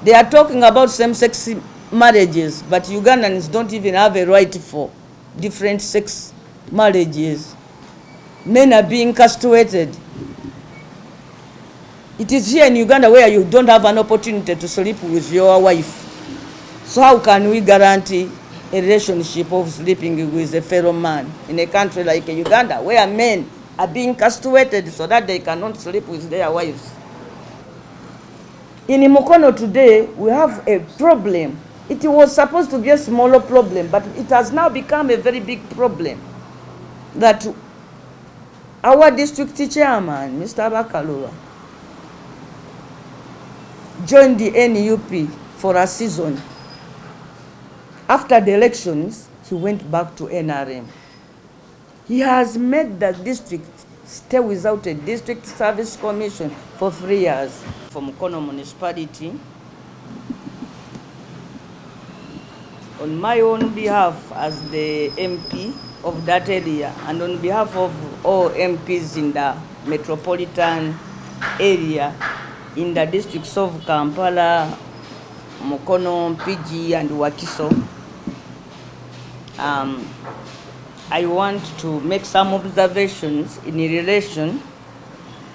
They are talking about same-sex marriages, but Ugandans don't even have a right for different sex marriages. Men are being castrated. It is here in Uganda where you don't have an opportunity to sleep with your wife. So how can we guarantee a relationship of sleeping with a fellow man in a country like Uganda, where men are being castrated so that they cannot sleep with their wives? In Mukono today, we have a problem. It was supposed to be a smaller problem, but it has now become a very big problem. That our district chairman, Mr. Bakaluba, joined the NUP for a season. After the elections, he went back to NRM. He has made the district stay without a district service commission for 3 years. For Mukono Municipality, on my own behalf as the MP of that area, and on behalf of all MPs in the metropolitan area, in the districts of Kampala, Mukono, PG, and Wakiso, I want to make some observations in relation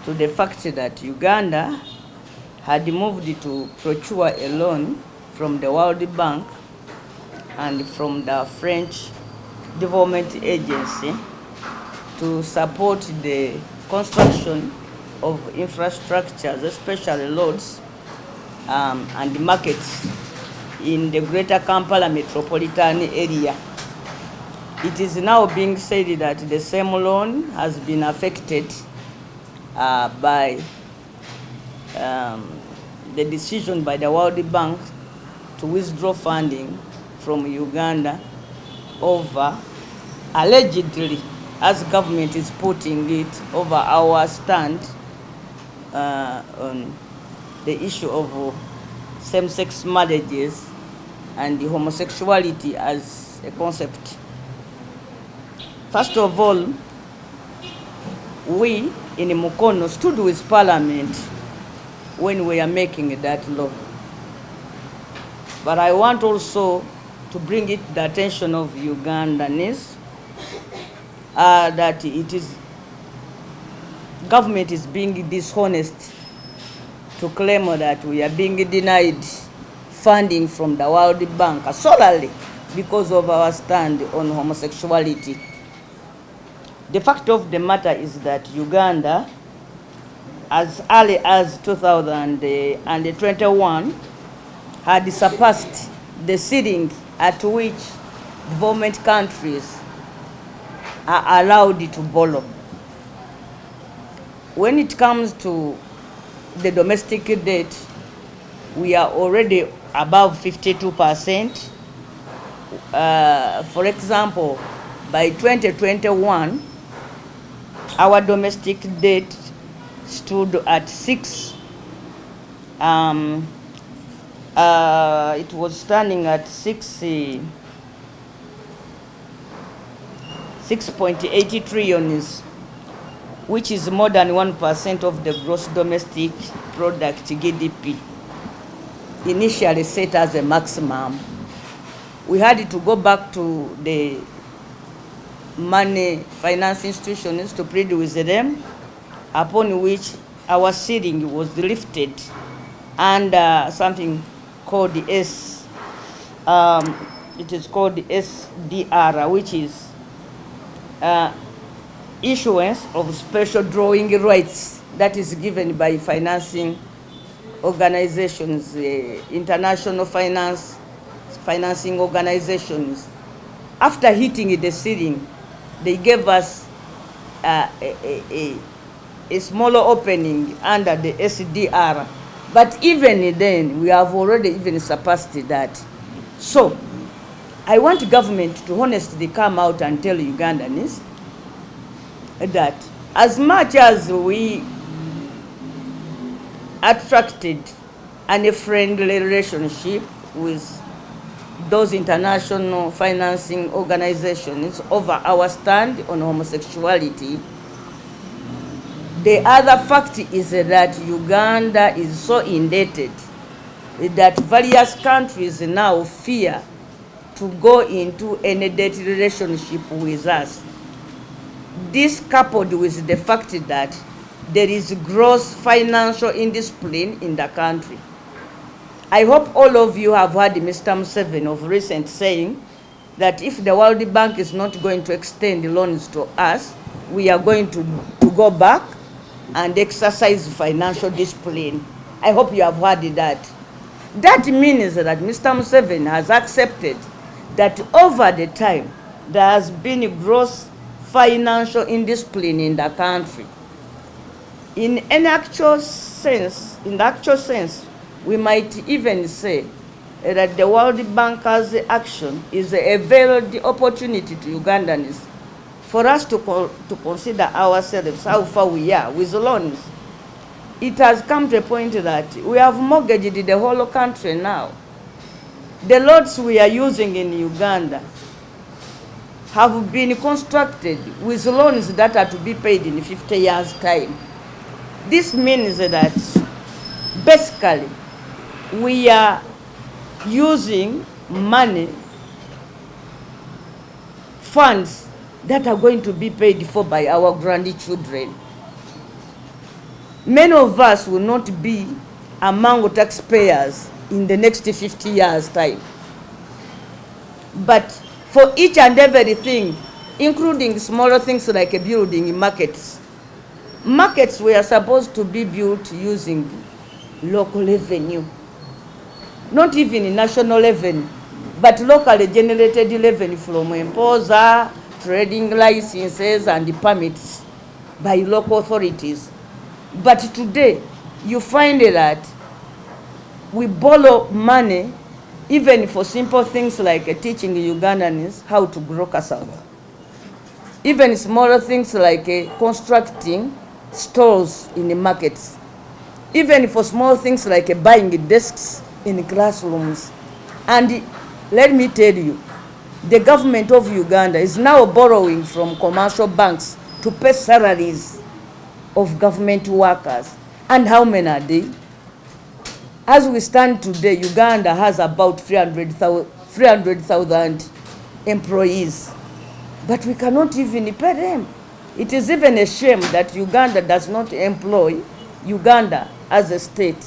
to the fact that Uganda had moved to procure a loan from the World Bank and from the French Development Agency to support the construction of infrastructures, especially roads and markets in the greater Kampala metropolitan area. It is now being said that the same loan has been affected by the decision by the World Bank to withdraw funding from Uganda over, allegedly, as government is putting it, over our stand on the issue of same-sex marriages and the homosexuality as a concept. First of all, we in Mukono stood with Parliament when we are making that law. But I want also to bring it to the attention of Ugandans that it is government is being dishonest to claim that we are being denied funding from the World Bank solely because of our stand on homosexuality. The fact of the matter is that Uganda, as early as 2021, had surpassed the ceiling at which development countries are allowed to borrow. When it comes to the domestic debt, we are already above 52%. For example, by 2021, our domestic debt stood at it was standing at 6.80 trillion, which is more than 1% of the gross domestic product, GDP, initially set as a maximum. We had to go back to the money finance institutions to plead with them, upon which our ceiling was lifted under something called the it is called the SDR, which is issuance of special drawing rights that is given by financing organizations, international financing organizations. After hitting the ceiling, they gave us a smaller opening under the SDR. But even then, we have already even surpassed that. So, I want government to honestly come out and tell Ugandans that as much as we attracted a friendly relationship with those international financing organizations over our stand on homosexuality, the other fact is that Uganda is so indebted that various countries now fear to go into any debt relationship with us. This coupled with the fact that there is gross financial indiscipline in the country. I hope all of you have heard Mr. Museveni of recent saying that if the World Bank is not going to extend loans to us, we are going to go back and exercise financial discipline. I hope you have heard that. That means that Mr. Museveni has accepted that over the time there has been gross financial indiscipline in the country. In the actual sense, we might even say that the World Bank's action is a veiled opportunity to Ugandans for us to consider ourselves how far we are with loans. It has come to a point that we have mortgaged the whole country now. The roads we are using in Uganda have been constructed with loans that are to be paid in 50 years' time. This means that basically we are using money, funds that are going to be paid for by our grandchildren. Many of us will not be among taxpayers in the next 50 years' time. But for each and everything, including smaller things like building markets, markets were supposed to be built using local revenue. Not even national revenue, but locally generated revenue from imposer, trading licenses and permits by local authorities. But today, you find that we borrow money even for simple things like teaching Ugandans how to grow cassava. Even smaller things like constructing stores in the markets. Even for small things like buying desks in classrooms. And let me tell you, the government of Uganda is now borrowing from commercial banks to pay salaries of government workers. And how many are they? As we stand today, Uganda has about 300,000 employees. But we cannot even pay them. It is even a shame that Uganda does not employ, Uganda as a state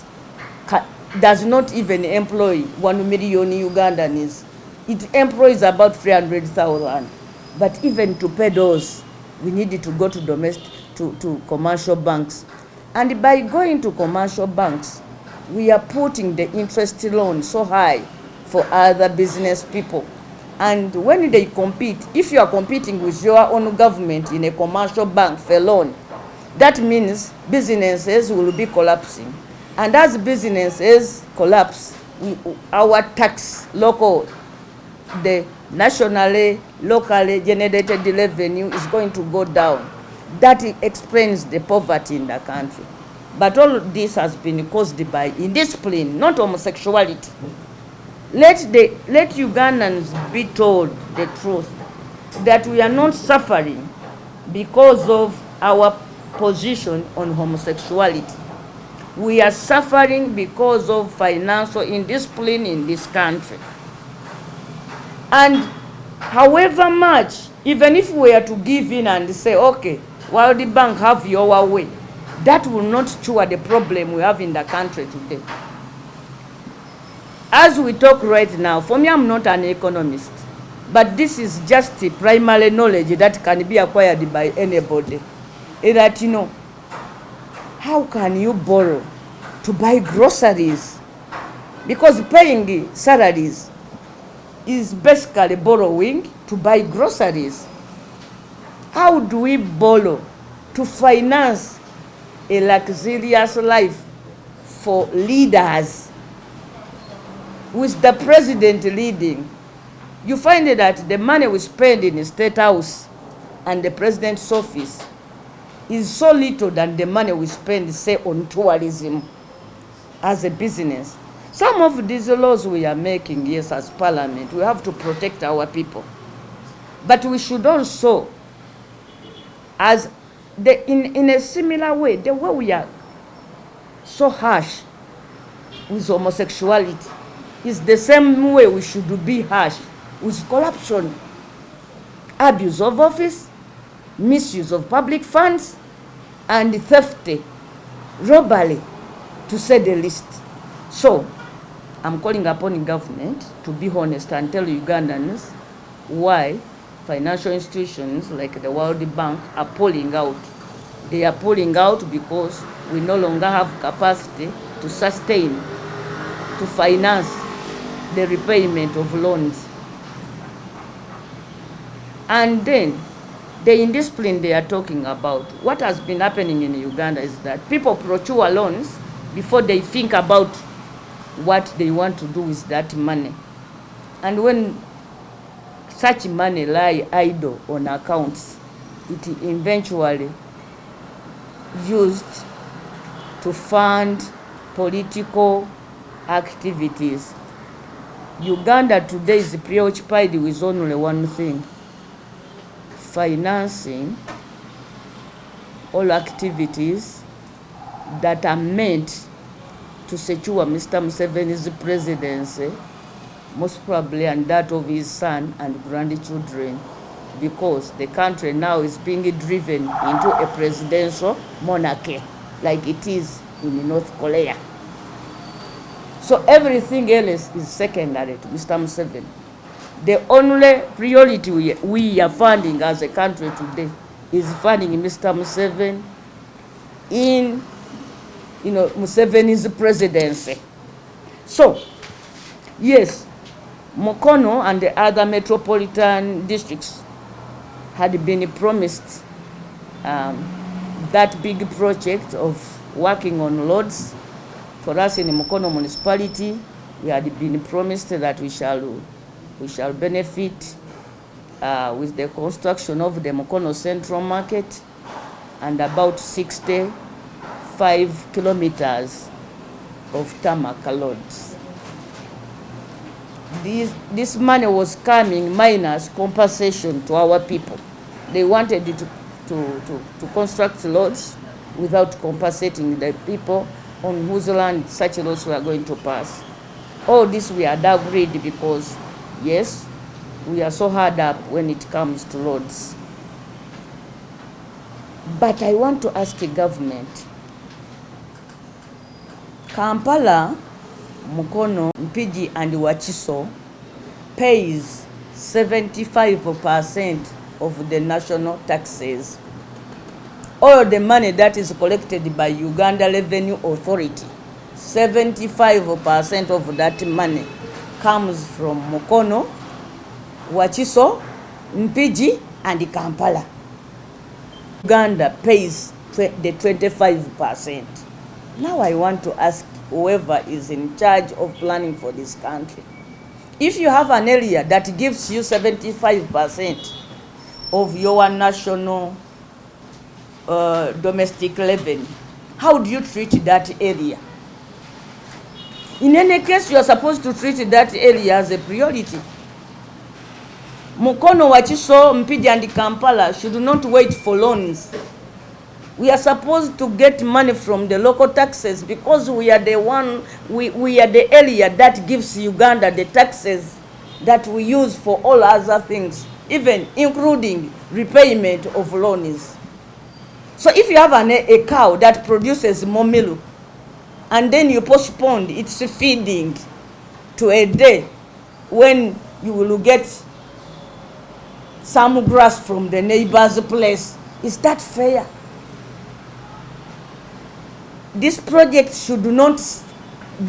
does not even employ 1 million Ugandans. It employs about 300,000. But even to pay those, we need to go to commercial banks. And by going to commercial banks, we are putting the interest loan so high for other business people. And when they compete, if you are competing with your own government in a commercial bank for loan, that means businesses will be collapsing. And as businesses collapse, our tax, the nationally, locally generated revenue is going to go down. That explains the poverty in the country. But all of this has been caused by indiscipline, not homosexuality. Let Ugandans be told the truth that we are not suffering because of our position on homosexuality. We are suffering because of financial indiscipline in this country. And however much, even if we are to give in and say, okay, World Bank, have your way, that will not cure the problem we have in the country today. As we talk right now, for me, I'm not an economist, but this is just the primary knowledge that can be acquired by anybody. That, you know, how can you borrow to buy groceries? Because paying salaries is basically borrowing to buy groceries. How do we borrow to finance a luxurious life for leaders? With the president leading, you find that the money we spend in the State House and the president's office is so little than the money we spend, say, on tourism as a business. Some of these laws we are making, yes, as parliament, we have to protect our people. But we should also, in a similar way, the way we are so harsh with homosexuality. It's the same way we should be harsh with corruption, abuse of office, misuse of public funds, and theft, robbery, to say the least. So, I'm calling upon the government to be honest and tell Ugandans why financial institutions like the World Bank are pulling out. They are pulling out because we no longer have capacity to sustain, to finance the repayment of loans. And then, the indiscipline they are talking about, what has been happening in Uganda is that people procure loans before they think about what they want to do with that money. And when such money lie idle on accounts, it eventually used to fund political activities. Uganda today is preoccupied with only one thing: financing all activities that are meant to secure Mr. Museveni's presidency, most probably, and that of his son and grandchildren, because the country now is being driven into a presidential monarchy like it is in North Korea. So everything else is secondary to Mr. Museveni. The only priority we are funding as a country today is funding Mr. Museveni in Museveni's presidency. So, yes, Mukono and the other metropolitan districts had been promised that big project of working on roads. For us in the Mukono Municipality, we had been promised that we shall benefit with the construction of the Mukono Central Market and about 65 kilometers of tarmac roads. This money was coming minus compensation to our people. They wanted to construct roads without compensating the people on whose land such roads were going to pass. All this we had agreed because, yes, we are so hard up when it comes to roads. But I want to ask the government, Kampala, Mukono, Mpigi, and Wachiso pays 75% of the national taxes. All the money that is collected by Uganda Revenue Authority, 75% of that money comes from Mukono, Wachiso, Mpigi, and Kampala. Uganda pays the 25%. Now I want to ask whoever is in charge of planning for this country, if you have an area that gives you 75% of your national domestic revenue, how do you treat that area? In any case, you are supposed to treat that area as a priority. Mukono, Wachiso, Mpigi, and Kampala should not wait for loans. We are supposed to get money from the local taxes because we are the we are the area that gives Uganda the taxes that we use for all other things, even including repayment of loans. So if you have a cow that produces more milk and then you postpone its feeding to a day when you will get some grass from the neighbor's place, is that fair? This project should not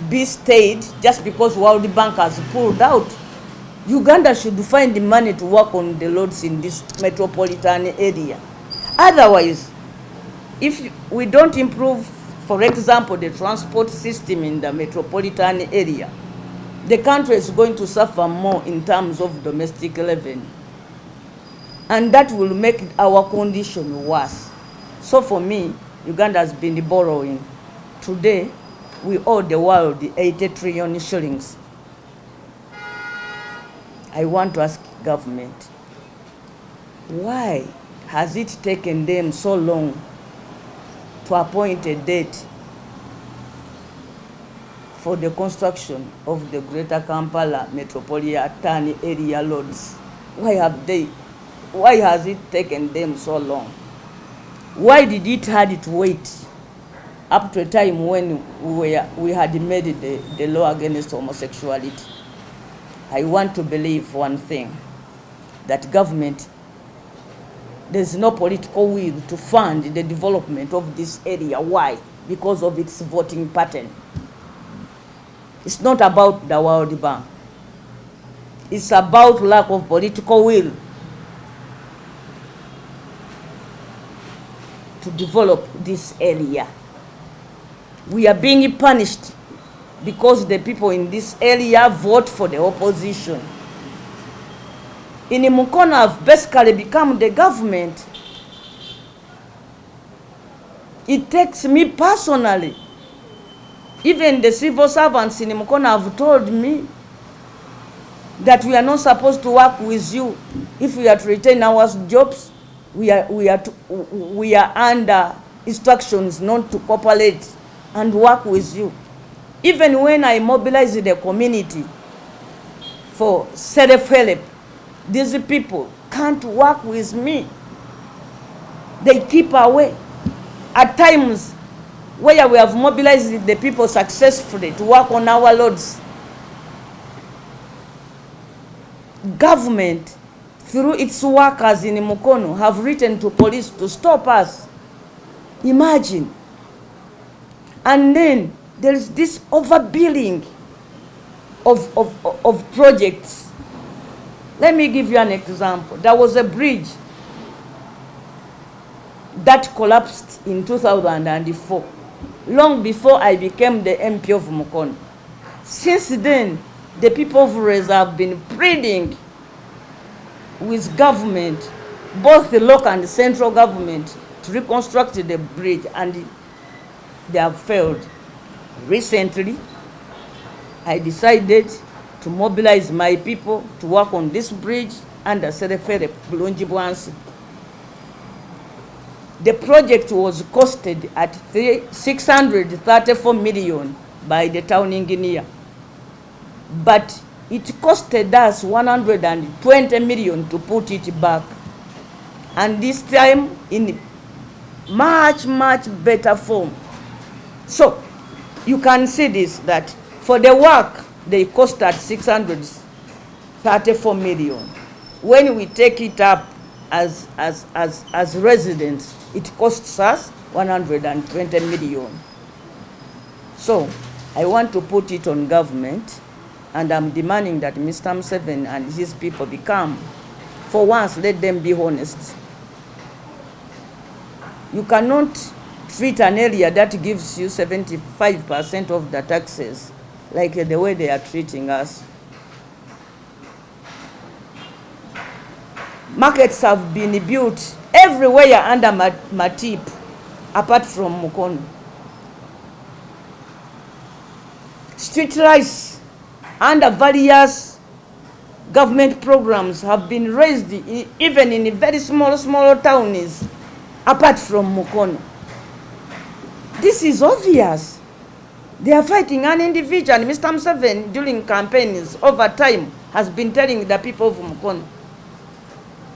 be stayed just because World Bank has pulled out. Uganda should find the money to work on the roads in this metropolitan area. Otherwise, if we don't improve, for example, the transport system in the metropolitan area, the country is going to suffer more in terms of domestic revenue. And that will make our condition worse. So for me, Uganda has been borrowing. Today, we owe the world 80 trillion shillings. I want to ask government, why has it taken them so long to appoint a date for the construction of the Greater Kampala metropolitan area roads? Why has it taken them so long? Why did it had to wait up to a time when we had made the law against homosexuality? I want to believe one thing, that government, there's no political will to fund the development of this area. Why? Because of its voting pattern. It's not about the World Bank. It's about lack of political will to develop this area. We are being punished because the people in this area vote for the opposition. In Mukono have basically become the government. It takes me personally. Even the civil servants in Mukono have told me that we are not supposed to work with you. If we are to retain our jobs, we are under instructions not to cooperate and work with you. Even when I mobilize the community for self-help, these people can't work with me. They keep away. At times, where we have mobilized the people successfully to work on our roads, government, through its workers in Mukono, have written to police to stop us. Imagine. And then there is this overbilling of projects. Let me give you an example. There was a bridge that collapsed in 2004, long before I became the MP of Mukono. Since then, the people of Reza have been pleading with government, both the local and the central government, to reconstruct the bridge, and they have failed. Recently, I decided to mobilize my people to work on this bridge under self-help Bulungi Bwansi. The project was costed at 634 million by the town engineer, but it costed us 120 million to put it back, and this time in much better form. So you can see this, that for the work they cost at 634 million. When we take it up as residents, it costs us 120 million. So I want to put it on government, and I'm demanding that Mr. Museveni and his people become, for once, let them be honest. You cannot treat an area that gives you 75% of the taxes like the way they are treating us. Markets have been built everywhere under Matip, apart from Mukono. Street lights under various government programs have been raised even in very small towns, apart from Mukono. This is obvious. They are fighting an individual. Mr. Museveni, during campaigns over time, has been telling the people of Mukono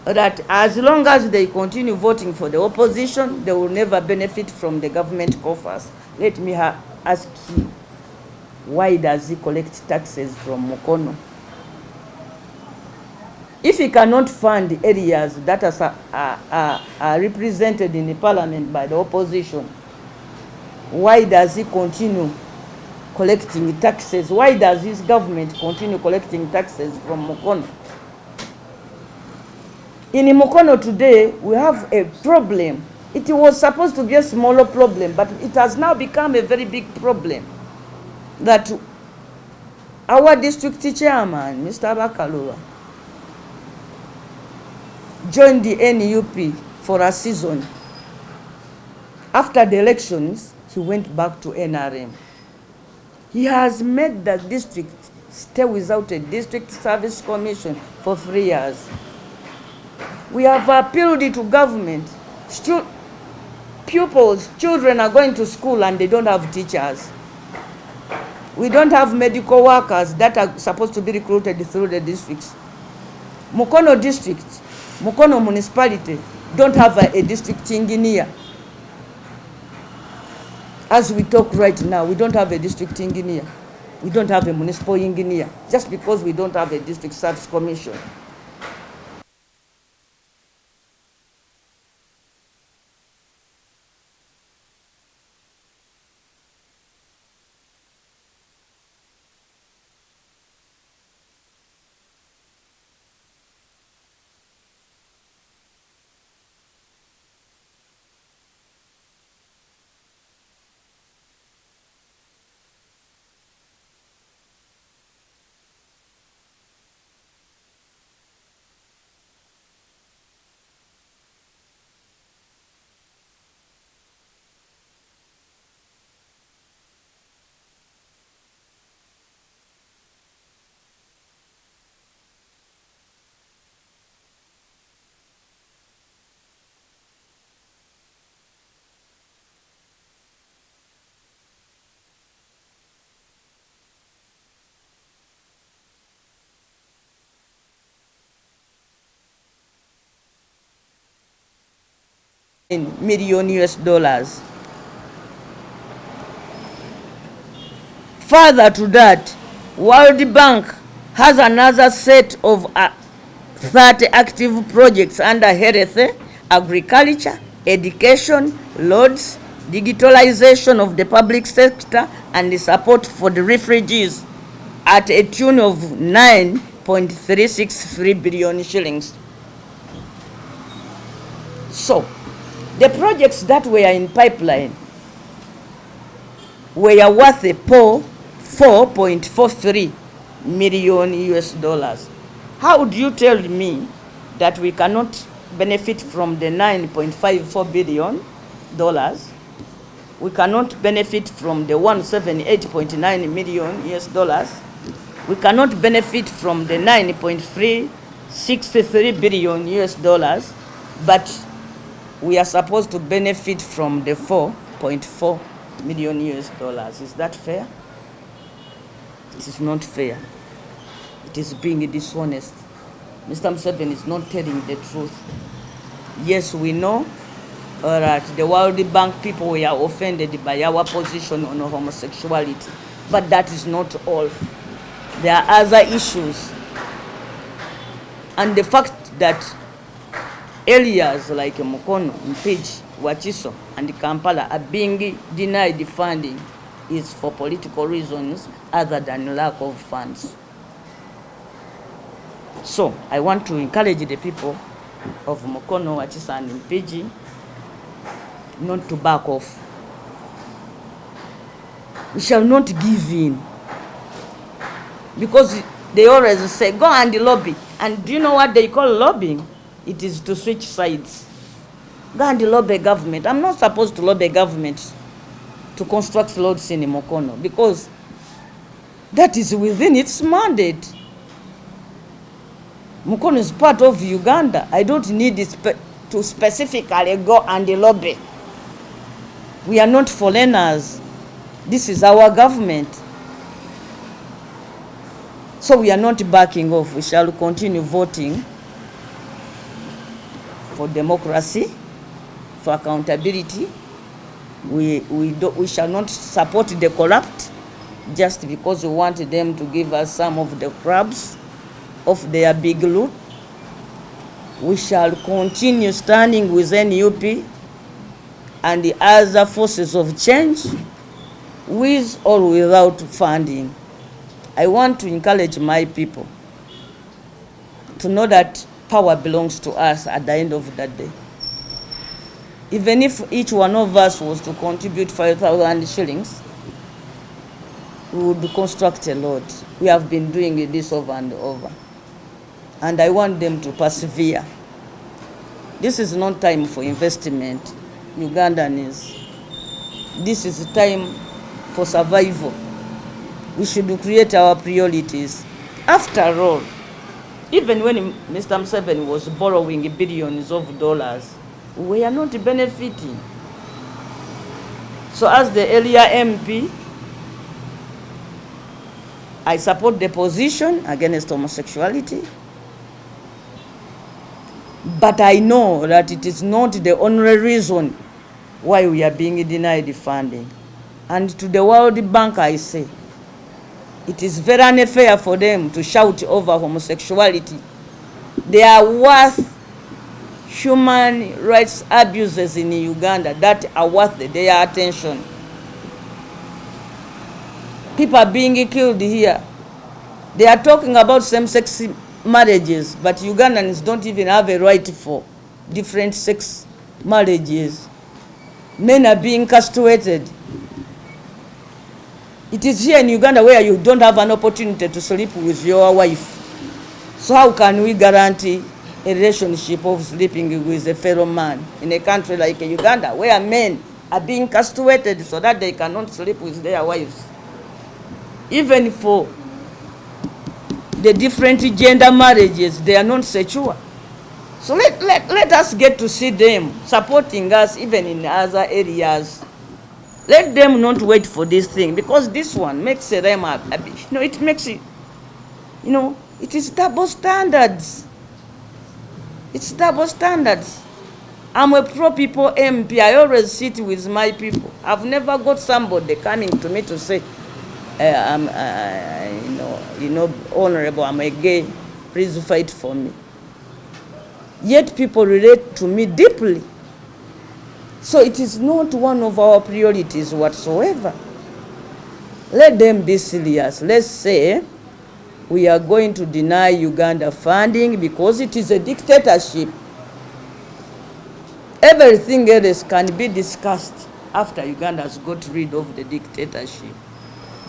that as long as they continue voting for the opposition, they will never benefit from the government coffers. Let me ask you, why does he collect taxes from Mukono? If he cannot fund areas that are represented in the parliament by the opposition, why does he continue collecting taxes? Why does his government continue collecting taxes from Mukono? In Mukono today, we have a problem. It was supposed to be a smaller problem, but it has now become a very big problem. That our district chairman, Mr. Bakaluba, joined the NUP for a season. After the elections, he went back to NRM. He has made the district stay without a district service commission for 3 years. We have appealed to government. Children are going to school and they don't have teachers. We don't have medical workers that are supposed to be recruited through the districts. Mukono district, Mukono municipality don't have a district engineer. As we talk right now, we don't have a district engineer. We don't have a municipal engineer, just because we don't have a district service commission. Million US dollars. Further to that, World Bank has another set of 30 active projects under health, agriculture, education, roads, digitalization of the public sector, and the support for the refugees at a tune of 9.363 billion shillings. So, the projects that were in pipeline were worth a poor 4.43 million US dollars. How would you tell me that we cannot benefit from the 9.54 billion dollars? We cannot benefit from the 178.9 million US dollars. We cannot benefit from the 9.363 billion US dollars, but we are supposed to benefit from the 4.4 million US dollars. Is that fair? It is not fair. It is being dishonest. Mr. Museveni is not telling the truth. Yes, we know that the World Bank people were offended by our position on homosexuality, but that is not all. There are other issues. And the fact that areas like Mukono, Mpigi, Wakiso, and Kampala are being denied funding is for political reasons other than lack of funds. So I want to encourage the people of Mukono, Wakiso, and Mpigi not to back off. We shall not give in, because they always say go and lobby. And do you know what they call lobbying? It is to switch sides. Go and lobby government. I'm not supposed to lobby government to construct roads in Mukono, because that is within its mandate. Mukono is part of Uganda. I don't need to specifically go and lobby. We are not foreigners. This is our government. So we are not backing off. We shall continue voting for democracy, for accountability. We shall not support the corrupt just because we want them to give us some of the crabs of their big loot. We shall continue standing with NUP and the other forces of change, with or without funding. I want to encourage my people to know that power belongs to us at the end of the day. Even if each one of us was to contribute 5,000 shillings, we would construct a road. We have been doing this over and over. And I want them to persevere. This is not time for investment, Ugandans. This is time for survival. We should create our priorities. After all, even when Mr. Museveni was borrowing billions of dollars, we are not benefiting. So as the earlier MP I support the position against homosexuality, but I know that it is not the only reason why we are being denied funding. And to the World Bank I say, it is very unfair for them to shout over homosexuality. They are worth human rights abuses in Uganda that are worth their attention. People are being killed here. They are talking about same-sex marriages, but Ugandans don't even have a right for different sex marriages. Men are being castrated. It is here in Uganda where you don't have an opportunity to sleep with your wife. So how can we guarantee a relationship of sleeping with a fellow man in a country like Uganda, where men are being castrated so that they cannot sleep with their wives? Even for the different gender marriages, they are not secure. So let us get to see them supporting us even in other areas. Let them not wait for this thing, because this one makes them, it makes it, it is double standards. It's double standards. I'm a pro-people MP. I always sit with my people. I've never got somebody coming to me to say, honorable, I'm a gay, please fight for me. Yet people relate to me deeply. So it is not one of our priorities whatsoever. Let them be serious. Let's say we are going to deny Uganda funding because it is a dictatorship. Everything else can be discussed after Uganda has got rid of the dictatorship.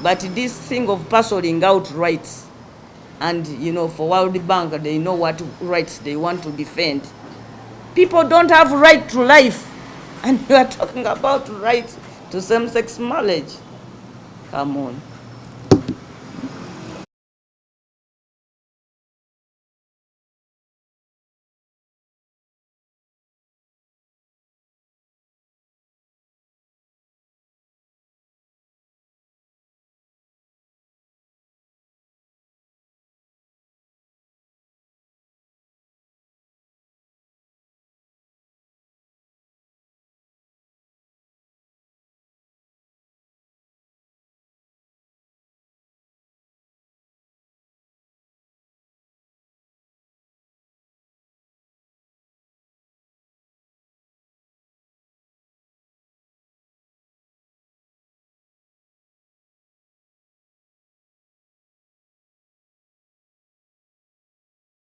But this thing of parceling out rights, and for World Bank, they know what rights they want to defend. People don't have right to life, and you are talking about right to same-sex marriage. Come on.